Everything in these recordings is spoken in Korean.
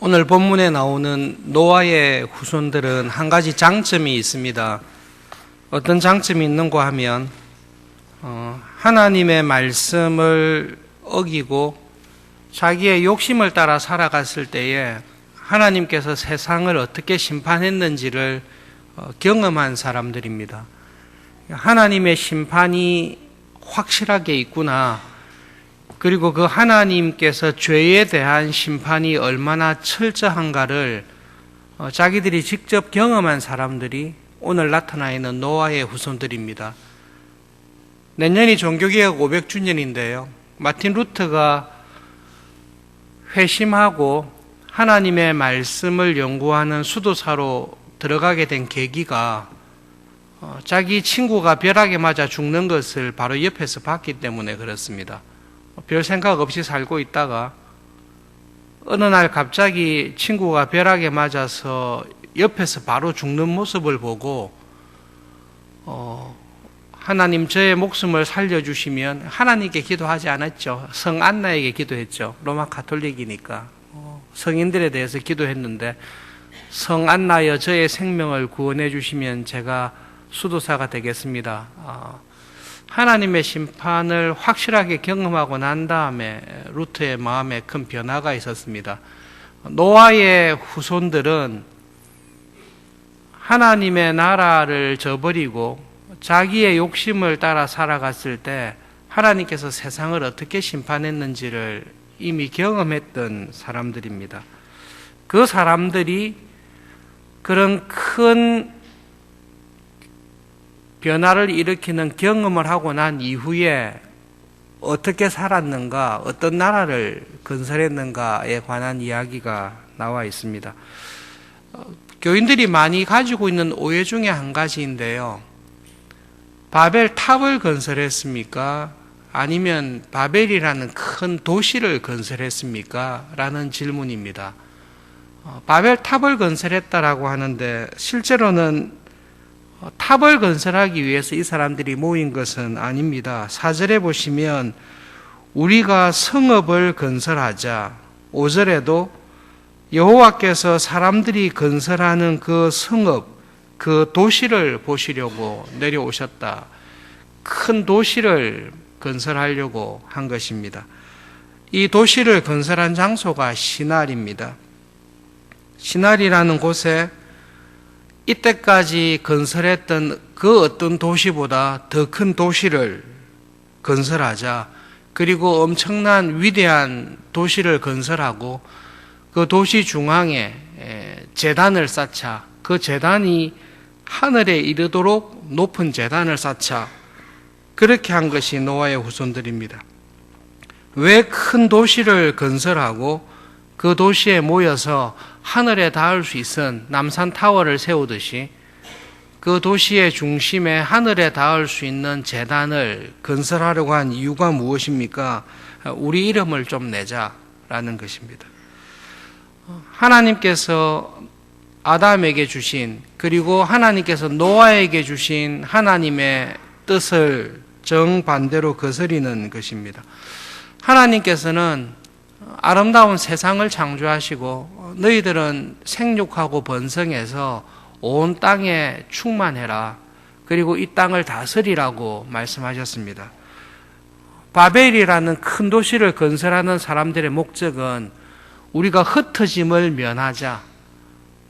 오늘 본문에 나오는 노아의 후손들은 한 가지 장점이 있습니다. 어떤 장점이 있는가 하면 하나님의 말씀을 어기고 자기의 욕심을 따라 살아갔을 때에 하나님께서 세상을 어떻게 심판했는지를 경험한 사람들입니다. 하나님의 심판이 확실하게 있구나. 그리고 그 하나님께서 죄에 대한 심판이 얼마나 철저한가를 자기들이 직접 경험한 사람들이 오늘 나타나 있는 노아의 후손들입니다. 내년이 종교개혁 500주년인데요. 마틴 루터가 회심하고 하나님의 말씀을 연구하는 수도사로 들어가게 된 계기가 자기 친구가 벼락에 맞아 죽는 것을 바로 옆에서 봤기 때문에 그렇습니다. 별 생각 없이 살고 있다가 어느 날 갑자기 친구가 벼락에 맞아서 옆에서 바로 죽는 모습을 보고 하나님 저의 목숨을 살려주시면 하나님께 기도하지 않았죠. 성 안나에게 기도했죠. 로마 가톨릭이니까 성인들에 대해서 기도했는데 성 안나여 저의 생명을 구원해 주시면 제가 수도사가 되겠습니다. 하나님의 심판을 확실하게 경험하고 난 다음에 루터의 마음에 큰 변화가 있었습니다. 노아의 후손들은 하나님의 나라를 저버리고 자기의 욕심을 따라 살아갔을 때 하나님께서 세상을 어떻게 심판했는지를 이미 경험했던 사람들입니다. 그 사람들이 그런 큰 변화를 일으키는 경험을 하고 난 이후에 어떻게 살았는가, 어떤 나라를 건설했는가에 관한 이야기가 나와 있습니다. 교인들이 많이 가지고 있는 오해 중에 한 가지인데요. 바벨 탑을 건설했습니까? 아니면 바벨이라는 큰 도시를 건설했습니까? 라는 질문입니다. 바벨 탑을 건설했다라고 하는데 실제로는 탑을 건설하기 위해서 이 사람들이 모인 것은 아닙니다. 4절에 보시면 우리가 성읍을 건설하자, 5절에도 여호와께서 사람들이 건설하는 그 성읍, 그 도시를 보시려고 내려오셨다. 큰 도시를 건설하려고 한 것입니다. 이 도시를 건설한 장소가 시날입니다. 시날이라는 곳에 이때까지 건설했던 그 어떤 도시보다 더 큰 도시를 건설하자. 그리고 엄청난 위대한 도시를 건설하고 그 도시 중앙에 제단을 쌓자. 그 제단이 하늘에 이르도록 높은 제단을 쌓자. 그렇게 한 것이 노아의 후손들입니다. 왜 큰 도시를 건설하고 그 도시에 모여서 하늘에 닿을 수 있은 남산타워를 세우듯이 그 도시의 중심에 하늘에 닿을 수 있는 제단을 건설하려고 한 이유가 무엇입니까? 우리 이름을 좀 내자라는 것입니다. 하나님께서 아담에게 주신, 그리고 하나님께서 노아에게 주신 하나님의 뜻을 정반대로 거스리는 것입니다. 하나님께서는 아름다운 세상을 창조하시고 너희들은 생육하고 번성해서 온 땅에 충만해라. 그리고 이 땅을 다스리라고 말씀하셨습니다. 바벨이라는 큰 도시를 건설하는 사람들의 목적은 우리가 흩어짐을 면하자.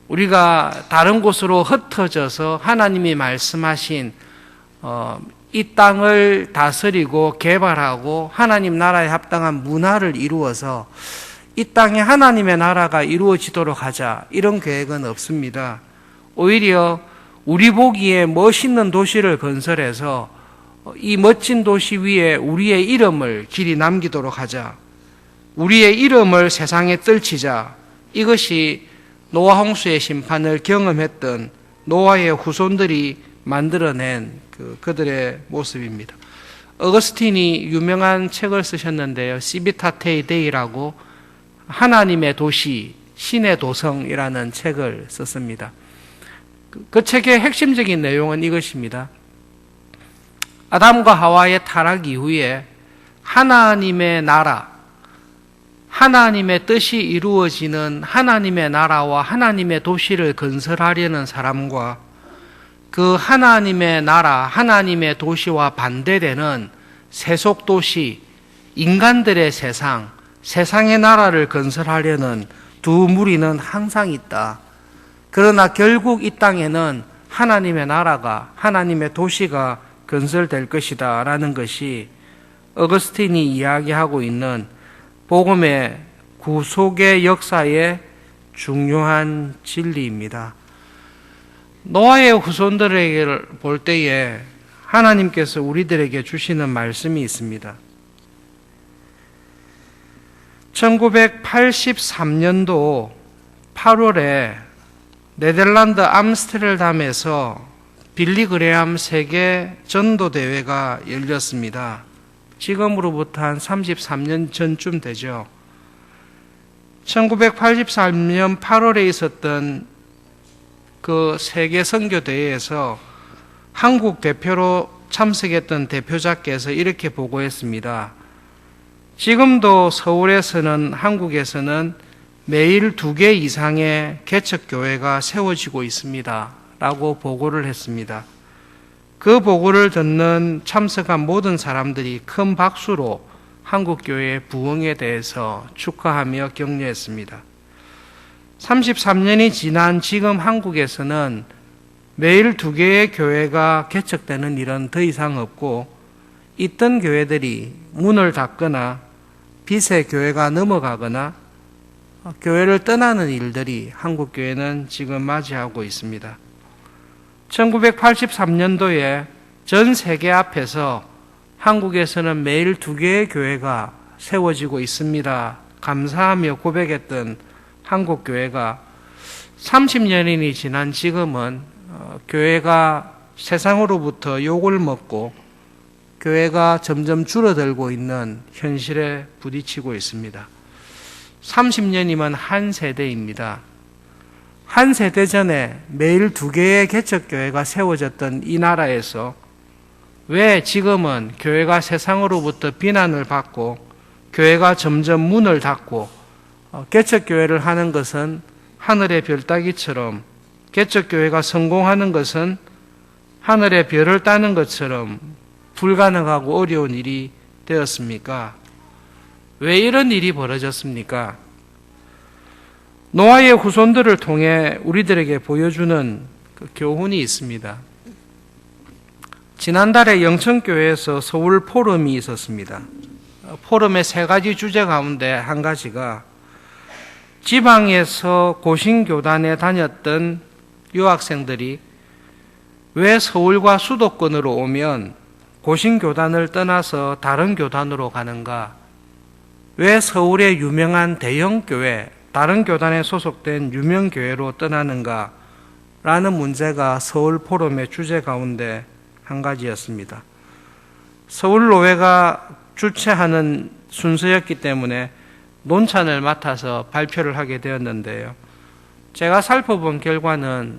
우리가 다른 곳으로 흩어져서 하나님이 말씀하신 이 땅을 다스리고 개발하고 하나님 나라에 합당한 문화를 이루어서 이 땅에 하나님의 나라가 이루어지도록 하자. 이런 계획은 없습니다. 오히려 우리 보기에 멋있는 도시를 건설해서 이 멋진 도시 위에 우리의 이름을 길이 남기도록 하자. 우리의 이름을 세상에 떨치자. 이것이 노아 홍수의 심판을 경험했던 노아의 후손들이 만들어낸 그들의 모습입니다. 어거스틴이 유명한 책을 쓰셨는데요. 시비타테이 데이라고 하나님의 도시, 신의 도성이라는 책을 썼습니다. 그 책의 핵심적인 내용은 이것입니다. 아담과 하와의 타락 이후에 하나님의 나라, 하나님의 뜻이 이루어지는 하나님의 나라와 하나님의 도시를 건설하려는 사람과 그 하나님의 나라, 하나님의 도시와 반대되는 세속도시, 인간들의 세상, 세상의 나라를 건설하려는 두 무리는 항상 있다. 그러나 결국 이 땅에는 하나님의 나라가, 하나님의 도시가 건설될 것이다 라는 것이 어거스틴이 이야기하고 있는 복음의 구속의 역사의 중요한 진리입니다. 노아의 후손들에게 볼 때에 하나님께서 우리들에게 주시는 말씀이 있습니다. 1983년도 8월에 네덜란드 암스테르담에서 빌리 그레함 세계 전도대회가 열렸습니다. 지금으로부터 한 33년 전쯤 되죠. 1983년 8월에 있었던 그 세계 선교대회에서 한국 대표로 참석했던 대표자께서 이렇게 보고했습니다. 지금도 서울에서는, 한국에서는 매일 2개 이상의 개척교회가 세워지고 있습니다 라고 보고를 했습니다. 그 보고를 듣는 참석한 모든 사람들이 큰 박수로 한국교회의 부흥에 대해서 축하하며 격려했습니다. 33년이 지난 지금 한국에서는 매일 2개의 교회가 개척되는 일은 더 이상 없고, 있던 교회들이 문을 닫거나 빚의 교회가 넘어가거나 교회를 떠나는 일들이 한국교회는 지금 맞이하고 있습니다. 1983년도에 전 세계 앞에서 한국에서는 매일 2개의 교회가 세워지고 있습니다. 감사하며 고백했던 한국교회가 30년이 지난 지금은 교회가 세상으로부터 욕을 먹고 교회가 점점 줄어들고 있는 현실에 부딪히고 있습니다. 30년이면 한 세대입니다. 한 세대 전에 매일 2개의 개척교회가 세워졌던 이 나라에서 왜 지금은 교회가 세상으로부터 비난을 받고 교회가 점점 문을 닫고 개척교회를 하는 것은 하늘의 별 따기처럼, 개척교회가 성공하는 것은 하늘의 별을 따는 것처럼 불가능하고 어려운 일이 되었습니까? 왜 이런 일이 벌어졌습니까? 노아의 후손들을 통해 우리들에게 보여주는 그 교훈이 있습니다. 지난달에 영천교회에서 서울 포럼이 있었습니다. 포럼의 3가지 주제 가운데 한 가지가 지방에서 고신교단에 다녔던 유학생들이 왜 서울과 수도권으로 오면 고신교단을 떠나서 다른 교단으로 가는가? 왜 서울의 유명한 대형교회, 다른 교단에 소속된 유명교회로 떠나는가? 라는 문제가 서울 포럼의 주제 가운데 한 가지였습니다. 서울노회가 주최하는 순서였기 때문에 논찬을 맡아서 발표를 하게 되었는데요. 제가 살펴본 결과는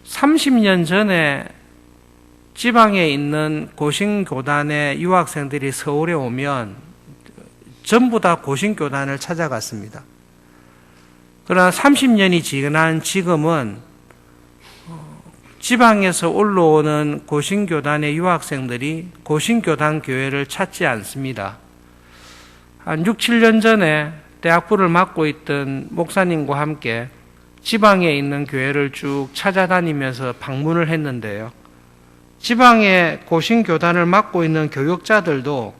30년 전에 지방에 있는 고신교단의 유학생들이 서울에 오면 전부 다 고신교단을 찾아갔습니다. 그러나 30년이 지난 지금은 지방에서 올라오는 고신교단의 유학생들이 고신교단 교회를 찾지 않습니다. 한 6, 7년 전에 대학부를 맡고 있던 목사님과 함께 지방에 있는 교회를 쭉 찾아다니면서 방문을 했는데요. 지방의 고신교단을 맡고 있는 교육자들도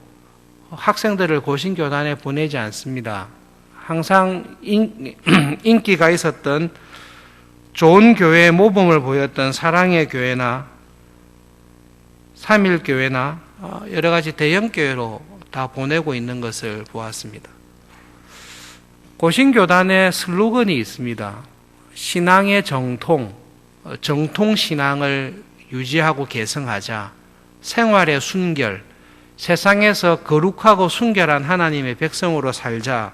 학생들을 고신교단에 보내지 않습니다. 항상 인기가 있었던 좋은 교회의 모범을 보였던 사랑의 교회나 삼일교회나 여러 가지 대형교회로 다 보내고 있는 것을 보았습니다. 고신교단의 슬로건이 있습니다. 신앙의 정통신앙을 유지하고 계승하자, 생활의 순결, 세상에서 거룩하고 순결한 하나님의 백성으로 살자,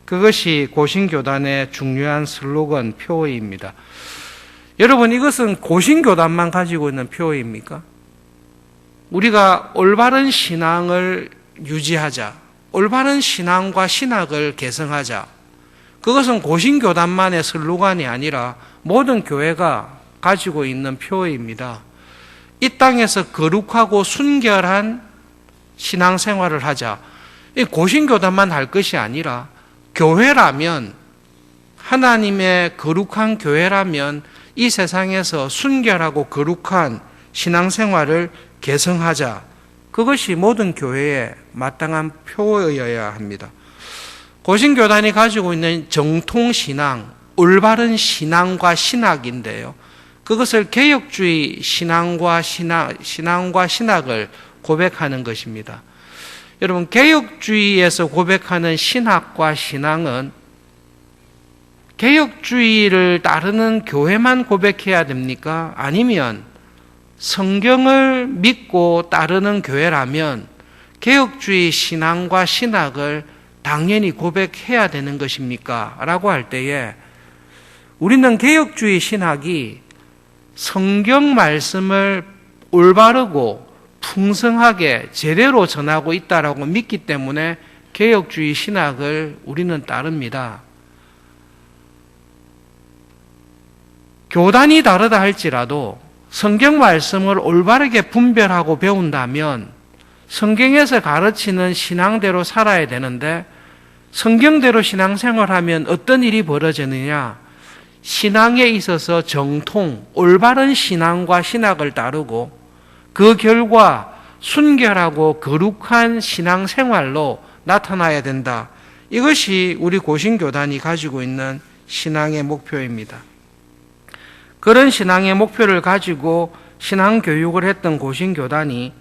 그것이 고신교단의 중요한 슬로건 표어입니다. 여러분, 이것은 고신교단만 가지고 있는 표어입니까? 우리가 올바른 신앙을 유지하자, 올바른 신앙과 신학을 계승하자. 그것은 고신교단만의 슬로건이 아니라 모든 교회가 가지고 있는 표어입니다. 이 땅에서 거룩하고 순결한 신앙생활을 하자. 이 고신교단만 할 것이 아니라 교회라면, 하나님의 거룩한 교회라면 이 세상에서 순결하고 거룩한 신앙생활을 계승하자. 그것이 모든 교회의 마땅한 표어여야 합니다. 고신교단이 가지고 있는 정통신앙, 올바른 신앙과 신학인데요. 그것을 개혁주의 신앙과 신학을 고백하는 것입니다. 여러분, 개혁주의에서 고백하는 신학과 신앙은 개혁주의를 따르는 교회만 고백해야 됩니까? 아니면 성경을 믿고 따르는 교회라면 개혁주의 신앙과 신학을 당연히 고백해야 되는 것입니까? 라고 할 때에 우리는 개혁주의 신학이 성경 말씀을 올바르고 풍성하게 제대로 전하고 있다라고 믿기 때문에 개혁주의 신학을 우리는 따릅니다. 교단이 다르다 할지라도 성경 말씀을 올바르게 분별하고 배운다면 성경에서 가르치는 신앙대로 살아야 되는데, 성경대로 신앙생활하면 어떤 일이 벌어지느냐? 신앙에 있어서 정통, 올바른 신앙과 신학을 따르고 그 결과 순결하고 거룩한 신앙생활로 나타나야 된다. 이것이 우리 고신교단이 가지고 있는 신앙의 목표입니다. 그런 신앙의 목표를 가지고 신앙교육을 했던 고신교단이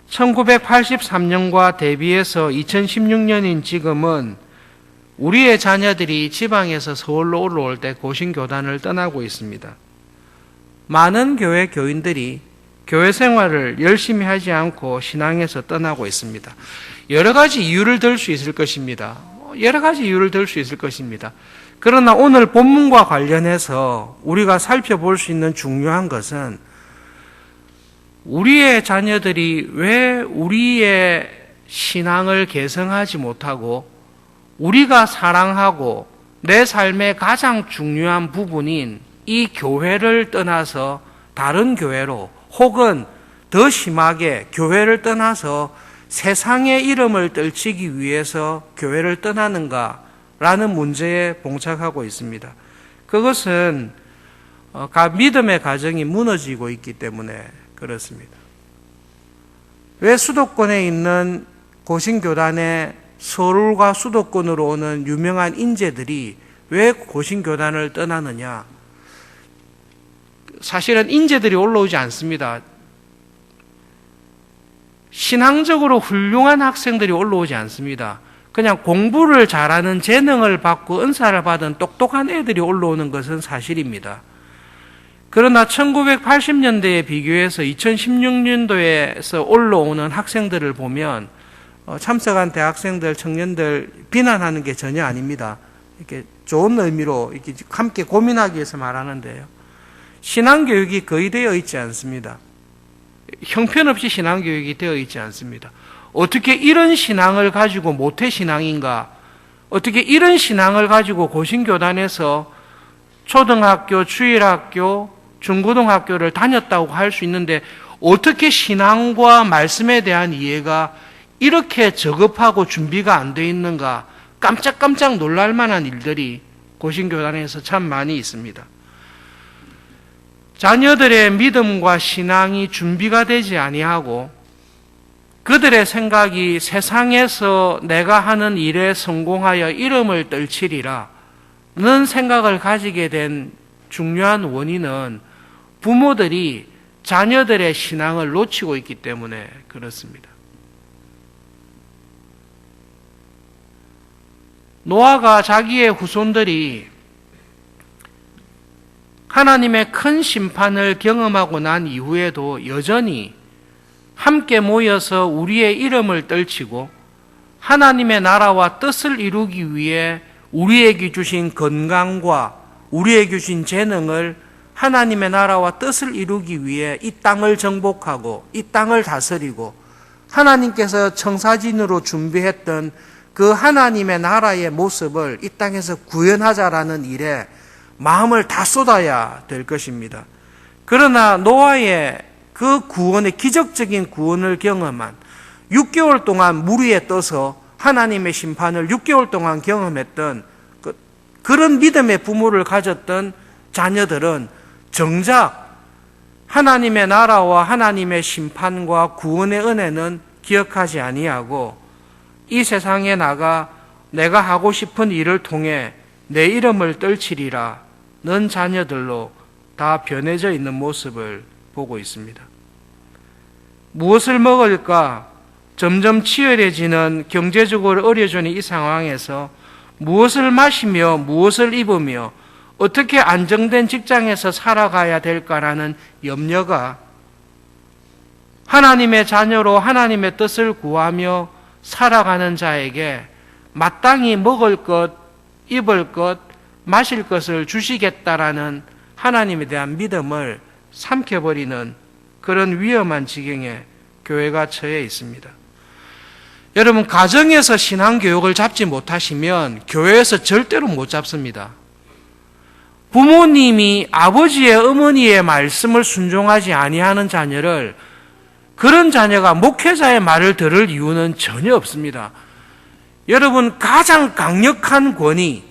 1983년과 대비해서 2016년인 지금은 우리의 자녀들이 지방에서 서울로 올라올 때 고신교단을 떠나고 있습니다. 많은 교회 교인들이 교회 생활을 열심히 하지 않고 신앙에서 떠나고 있습니다. 여러 가지 이유를 들 수 있을 것입니다. 그러나 오늘 본문과 관련해서 우리가 살펴볼 수 있는 중요한 것은 우리의 자녀들이 왜 우리의 신앙을 개성하지 못하고 우리가 사랑하고 내 삶의 가장 중요한 부분인 이 교회를 떠나서 다른 교회로, 혹은 더 심하게 교회를 떠나서 세상의 이름을 떨치기 위해서 교회를 떠나는가라는 문제에 봉착하고 있습니다. 그것은 믿음의 가정이 무너지고 있기 때문에 그렇습니다. 왜 수도권에 있는 고신교단의 서울과 수도권으로 오는 유명한 인재들이 왜 고신교단을 떠나느냐? 사실은 인재들이 올라오지 않습니다. 신앙적으로 훌륭한 학생들이 올라오지 않습니다. 그냥 공부를 잘하는 재능을 받고 은사를 받은 똑똑한 애들이 올라오는 것은 사실입니다. 그러나 1980년대에 비교해서 2016년도에서 올라오는 학생들을 보면 참석한 대학생들, 청년들 비난하는 게 전혀 아닙니다. 이렇게 좋은 의미로 이렇게 함께 고민하기 위해서 말하는데요. 신앙교육이 거의 되어 있지 않습니다. 형편없이 신앙교육이 되어 있지 않습니다. 어떻게 이런 신앙을 가지고 모태신앙인가? 어떻게 이런 신앙을 가지고 고신교단에서 초등학교, 주일학교, 중고등학교를 다녔다고 할 수 있는데 어떻게 신앙과 말씀에 대한 이해가 이렇게 저급하고 준비가 안 돼 있는가? 깜짝깜짝 놀랄 만한 일들이 고신교단에서 참 많이 있습니다. 자녀들의 믿음과 신앙이 준비가 되지 아니하고 그들의 생각이 세상에서 내가 하는 일에 성공하여 이름을 떨치리라 는 생각을 가지게 된 중요한 원인은 부모들이 자녀들의 신앙을 놓치고 있기 때문에 그렇습니다. 노아가 자기의 후손들이 하나님의 큰 심판을 경험하고 난 이후에도 여전히 함께 모여서 우리의 이름을 떨치고 하나님의 나라와 뜻을 이루기 위해 우리에게 주신 건강과 우리에게 주신 재능을 하나님의 나라와 뜻을 이루기 위해 이 땅을 정복하고 이 땅을 다스리고 하나님께서 청사진으로 준비했던 그 하나님의 나라의 모습을 이 땅에서 구현하자라는 일에 마음을 다 쏟아야 될 것입니다. 그러나 노아의 그 구원의 기적적인 구원을 경험한 6개월 동안 물 위에 떠서 하나님의 심판을 6개월 동안 경험했던 그런 믿음의 부모를 가졌던 자녀들은 정작 하나님의 나라와 하나님의 심판과 구원의 은혜는 기억하지 아니하고 이 세상에 나가 내가 하고 싶은 일을 통해 내 이름을 떨치리라 는 자녀들로 다 변해져 있는 모습을 보고 있습니다. 무엇을 먹을까 점점 치열해지는 경제적으로 어려지는 이 상황에서 무엇을 마시며 무엇을 입으며 어떻게 안정된 직장에서 살아가야 될까라는 염려가 하나님의 자녀로 하나님의 뜻을 구하며 살아가는 자에게 마땅히 먹을 것, 입을 것, 마실 것을 주시겠다라는 하나님에 대한 믿음을 삼켜버리는 그런 위험한 지경에 교회가 처해 있습니다. 여러분, 가정에서 신앙교육을 잡지 못하시면 교회에서 절대로 못 잡습니다. 부모님이 아버지의 어머니의 말씀을 순종하지 아니하는 자녀를 그런 자녀가 목회자의 말을 들을 이유는 전혀 없습니다. 여러분, 가장 강력한 권위,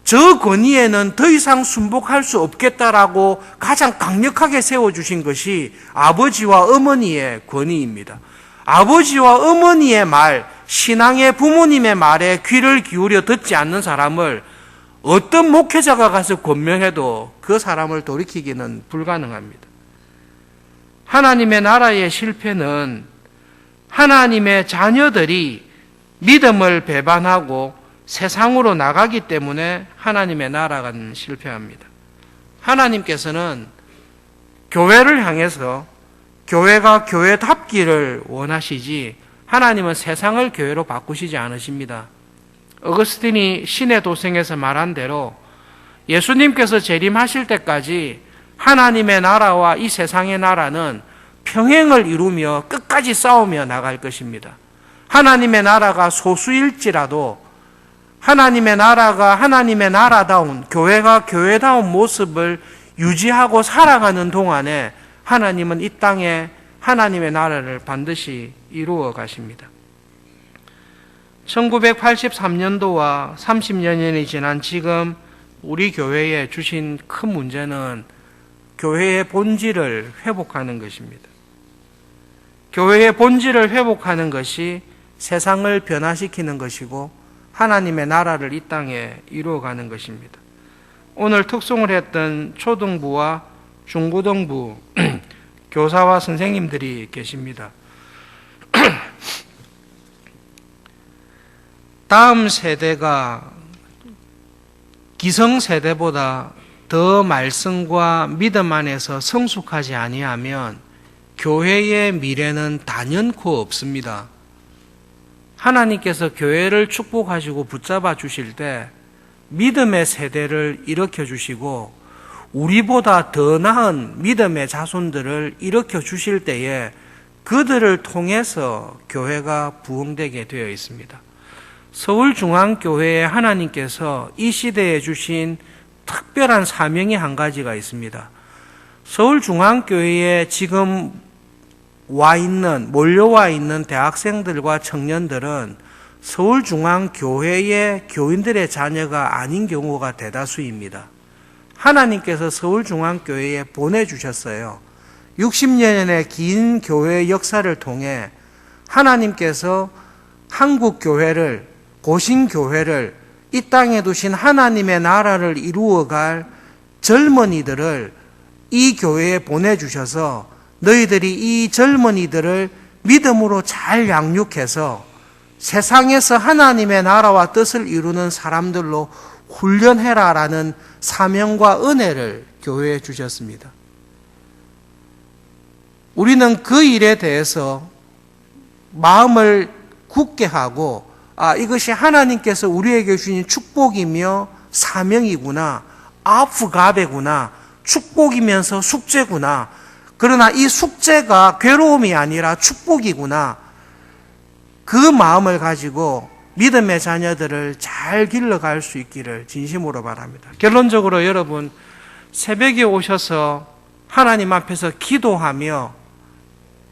저 권위에는 더 이상 순복할 수 없겠다라고 가장 강력하게 세워주신 것이 아버지와 어머니의 권위입니다. 아버지와 어머니의 말, 신앙의 부모님의 말에 귀를 기울여 듣지 않는 사람을 어떤 목회자가 가서 권면해도 그 사람을 돌이키기는 불가능합니다. 하나님의 나라의 실패는 하나님의 자녀들이 믿음을 배반하고 세상으로 나가기 때문에 하나님의 나라가 실패합니다. 하나님께서는 교회를 향해서 교회가 교회답기를 원하시지 하나님은 세상을 교회로 바꾸시지 않으십니다. 어거스틴이 신의 도생에서 말한 대로 예수님께서 재림하실 때까지 하나님의 나라와 이 세상의 나라는 평행을 이루며 끝까지 싸우며 나갈 것입니다. 하나님의 나라가 소수일지라도 하나님의 나라가 하나님의 나라다운, 교회가 교회다운 모습을 유지하고 살아가는 동안에 하나님은 이 땅에 하나님의 나라를 반드시 이루어 가십니다. 1983년도와 30년이 지난 지금 우리 교회에 주신 큰 문제는 교회의 본질을 회복하는 것입니다. 교회의 본질을 회복하는 것이 세상을 변화시키는 것이고 하나님의 나라를 이 땅에 이루어가는 것입니다. 오늘 특송을 했던 초등부와 중고등부 교사와 선생님들이 계십니다. 다음 세대가 기성세대보다 더 말씀과 믿음 안에서 성숙하지 아니하면 교회의 미래는 단연코 없습니다. 하나님께서 교회를 축복하시고 붙잡아 주실 때 믿음의 세대를 일으켜 주시고 우리보다 더 나은 믿음의 자손들을 일으켜 주실 때에 그들을 통해서 교회가 부흥되게 되어 있습니다. 서울중앙교회에 하나님께서 이 시대에 주신 특별한 사명이 한 가지가 있습니다. 서울중앙교회에 지금 몰려와 있는 대학생들과 청년들은 서울중앙교회의 교인들의 자녀가 아닌 경우가 대다수입니다. 하나님께서 서울중앙교회에 보내주셨어요. 60년의 긴 교회의 역사를 통해 하나님께서 한국교회를, 고신교회를, 이 땅에 두신 하나님의 나라를 이루어갈 젊은이들을 이 교회에 보내주셔서 너희들이 이 젊은이들을 믿음으로 잘 양육해서 세상에서 하나님의 나라와 뜻을 이루는 사람들로 훈련해라라는 사명과 은혜를 교회에 주셨습니다. 우리는 그 일에 대해서 마음을 굳게 하고 이것이 하나님께서 우리에게 주신 축복이며 사명이구나, 아프가베구나, 축복이면서 숙제구나. 그러나 이 숙제가 괴로움이 아니라 축복이구나. 그 마음을 가지고 믿음의 자녀들을 잘 길러갈 수 있기를 진심으로 바랍니다. 결론적으로 여러분, 새벽에 오셔서 하나님 앞에서 기도하며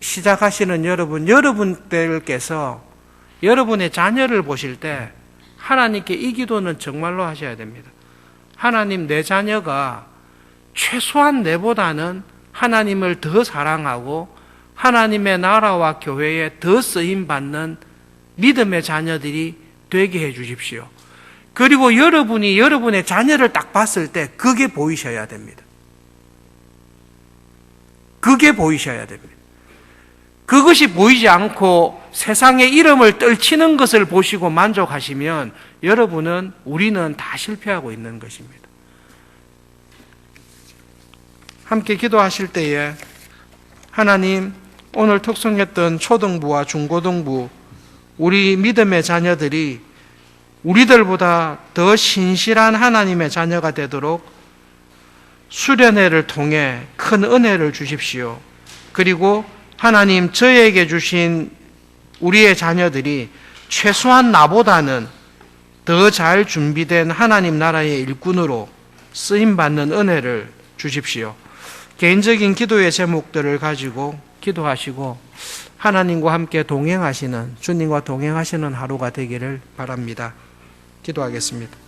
시작하시는 여러분들께서 여러분의 자녀를 보실 때 하나님께 이 기도는 정말로 하셔야 됩니다. 하나님, 내 자녀가 최소한 내보다는 하나님을 더 사랑하고 하나님의 나라와 교회에 더 쓰임받는 믿음의 자녀들이 되게 해 주십시오. 그리고 여러분이 여러분의 자녀를 딱 봤을 때 그게 보이셔야 됩니다. 그게 보이셔야 됩니다. 그것이 보이지 않고 세상의 이름을 떨치는 것을 보시고 만족하시면 우리는 다 실패하고 있는 것입니다. 함께 기도하실 때에 하나님, 오늘 특송했던 초등부와 중고등부 우리 믿음의 자녀들이 우리들보다 더 신실한 하나님의 자녀가 되도록 수련회를 통해 큰 은혜를 주십시오. 그리고 하나님, 저에게 주신 우리의 자녀들이 최소한 나보다는 더 잘 준비된 하나님 나라의 일꾼으로 쓰임받는 은혜를 주십시오. 개인적인 기도의 제목들을 가지고 기도하시고 하나님과 함께 동행하시는, 주님과 동행하시는 하루가 되기를 바랍니다. 기도하겠습니다.